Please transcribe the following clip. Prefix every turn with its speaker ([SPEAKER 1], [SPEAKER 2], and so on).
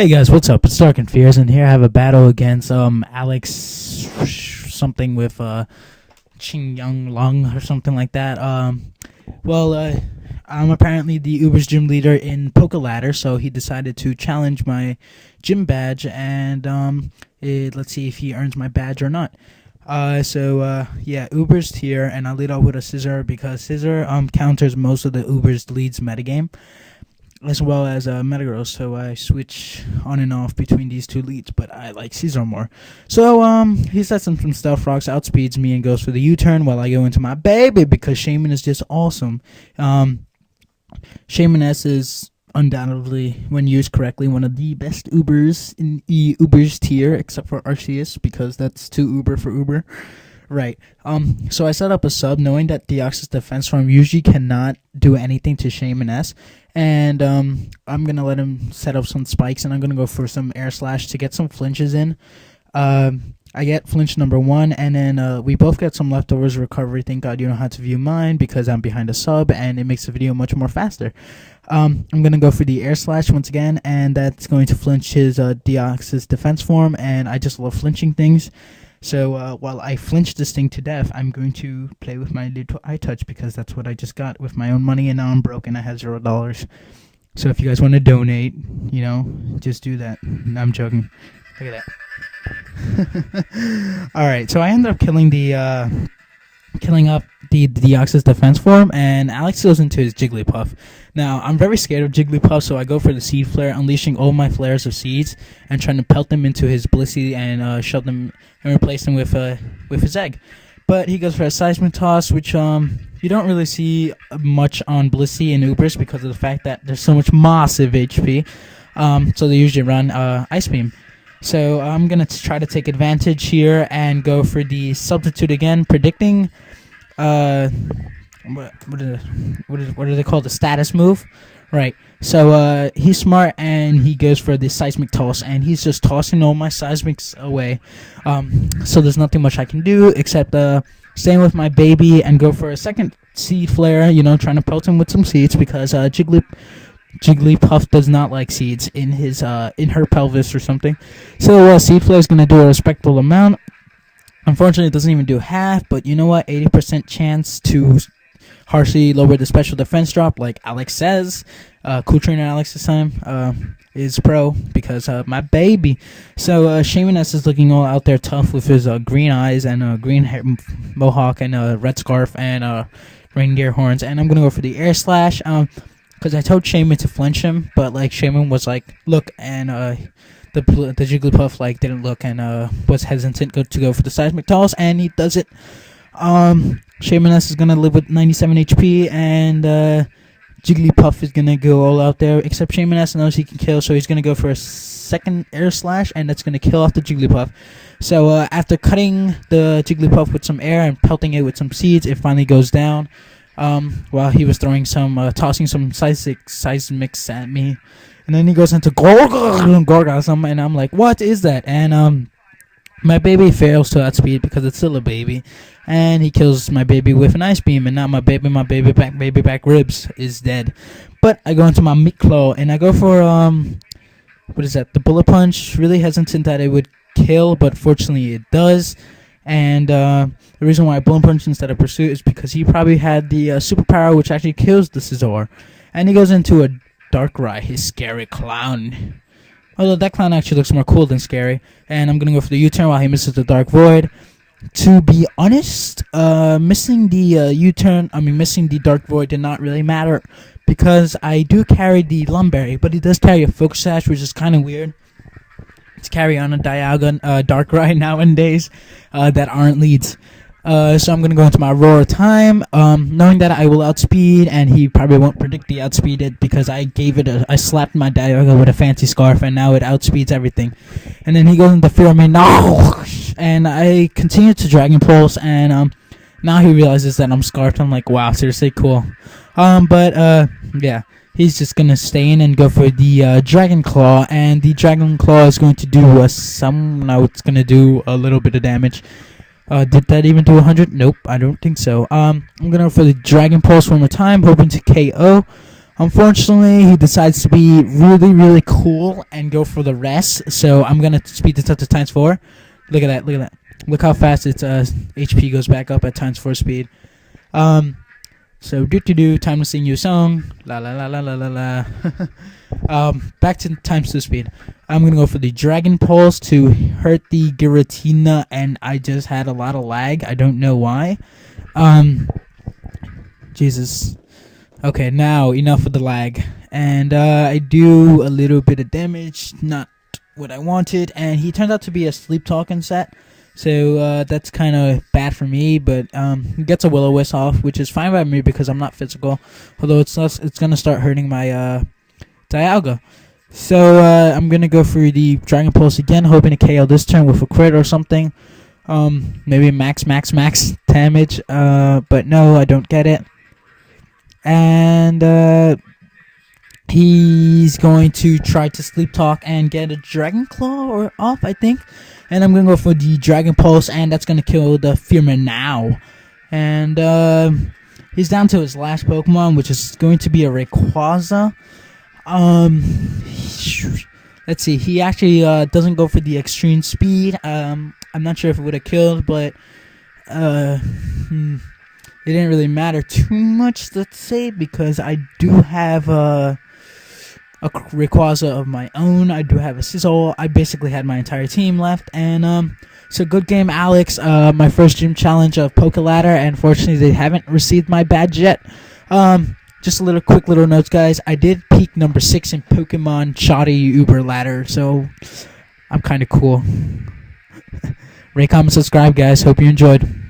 [SPEAKER 1] Hey guys, what's up? It's DarkendFearz, and here I have a battle against Alex something with Ching Young Lung or something like that. I'm apparently the Uber's gym leader in pokeladder, so he decided to challenge my gym badge, and let's see if he earns my badge or not. Uber's here, and I lead off with a scissor because scissor counters most of the Uber's leads metagame, as well as Metagross, so I switch on and off between these two leads, but I like Caesar more. So he sets some stealth rocks, outspeeds me, and goes for the U-turn while I go into my baby because Shaman is just awesome. Shaman S is undoubtedly, when used correctly, one of the best Ubers in the Uber's tier, except for Arceus, because that's too Uber for Uber. Right. So I set up a sub knowing that Deoxys defense form usually cannot do anything to Shaman S. And I'm going to let him set up some spikes, and I'm going to go for some air slash to get some flinches in. I get flinch number 1, and then we both get some leftovers recovery. Thank God you don't have to view mine because I'm behind a sub, and it makes the video much more faster. I'm going to go for the air slash once again, and that's going to flinch his Deoxys defense form, and I just love flinching things. So while I flinch this thing to death, I'm going to play with my little eye touch because that's what I just got with my own money, and now I'm broke and I have $0. So if you guys want to donate, just do that. No, I'm joking. Look at that. All right, so I end up killing up the Deoxys defense form, and Alex goes into his Jigglypuff. Now, I'm very scared of Jigglypuff, so I go for the Seed Flare, unleashing all my flares of seeds and trying to pelt them into his Blissey and shove them and replace them with his egg. But he goes for a Seismic Toss, which you don't really see much on Blissey and Ubers because of the fact that there's so much massive HP. So they usually run Ice Beam. So I'm going to try to take advantage here and go for the Substitute again, predicting what do they call the status move? Right. So he's smart, and he goes for the Seismic Toss, and he's just tossing all my Seismics away. So there's nothing much I can do except staying with my baby and go for a second Seed Flare, trying to pelt him with some seeds because Jigglypuff does not like seeds in his in her pelvis or something. So Seed Flare is going to do a respectable amount. Unfortunately, it doesn't even do half, but you know what? 80% chance to harshly lower the special defense drop, like Alex says. Cool Trainer Alex this time is pro because my baby. So Shaman S is looking all out there tough with his green eyes and green hair mohawk and red scarf and reindeer horns. And I'm going to go for the air slash because I told Shaman to flinch him, but Shaman was like, look, and the Jigglypuff didn't look and was hesitant to go for the Seismic Toss, and he does it. Shaman S is gonna live with 97 HP, and Jigglypuff is gonna go all out there. Except Shaman S knows he can kill, so he's gonna go for a second air slash, and that's gonna kill off the Jigglypuff. So after cutting the Jigglypuff with some air and pelting it with some seeds, it finally goes down. While he was throwing tossing some seismics at me. And then he goes into Gorgasm, and I'm like, what is that? And my baby fails to outspeed because it's still a baby. And he kills my baby with an Ice Beam, and now my baby back ribs is dead. But I go into my Meat Claw, and I go for, what is that, the Bullet Punch. Really hesitant that it would kill, but fortunately it does. And the reason why I Bullet Punch instead of Pursuit is because he probably had the superpower which actually kills the Scizor. And he goes into a Darkrai, his scary clown. Although that clown actually looks more cool than scary. And I'm going to go for the U-turn while he misses the Dark Void. To be honest, missing the Dark Void did not really matter because I do carry the Lumberry, but he does carry a Focus Sash, which is kind of weird to carry on a Dialga Darkrai nowadays that aren't leads. So I'm going to go into my Roar time, knowing that I will outspeed, and he probably won't predict the outspeeded because I slapped my Dialga with a fancy scarf, and now it outspeeds everything. And then he goes into Fear Me, no! And I continue to Dragon Pulse, and now he realizes that I'm scarfed. I'm like, wow, seriously, cool. Yeah. He's just going to stay in and go for the Dragon Claw, and the Dragon Claw is going to do it's going to do a little bit of damage. Did that even do 100? Nope, I don't think so. I'm going to go for the Dragon Pulse one more time, hoping to KO. Unfortunately, he decides to be really, really cool and go for the rest. So I'm gonna speed this up to ×4. Look at that! Look at that! Look how fast its HP goes back up at ×4 speed. So time to sing you a song. La la la la la la la. Back to ×2 speed. I'm gonna go for the Dragon Pulse to hurt the Giratina, and I just had a lot of lag. I don't know why. Jesus. Okay, now enough of the lag. And I do a little bit of damage, not what I wanted. And he turned out to be a sleep talking set. So that's kind of bad for me, but he gets a Will-O-Wisp off, which is fine by me because I'm not physical. Although it's going to start hurting my Dialga. So I'm going to go for the Dragon Pulse again, hoping to KO this turn with a crit or something. Maybe max damage, but no, I don't get it. And he's going to try to sleep talk and get a Dragon Claw off, I think. And I'm going to go for the Dragon Pulse, and that's going to kill the Fearman now. And he's down to his last Pokemon, which is going to be a Rayquaza. Let's see. He actually doesn't go for the extreme speed. I'm not sure if it would have killed, but it didn't really matter too much, let's say, because I do have a Rayquaza of my own. I do have a Sizzle. I basically had my entire team left, and so good game, Alex. My first gym challenge of pokeladder, and fortunately they haven't received my badge yet. Just a quick little notes, guys. I did peak number 6 in Pokemon Shoddy Uber Ladder, so I'm kind of cool. Rate, comment, subscribe, guys. Hope you enjoyed.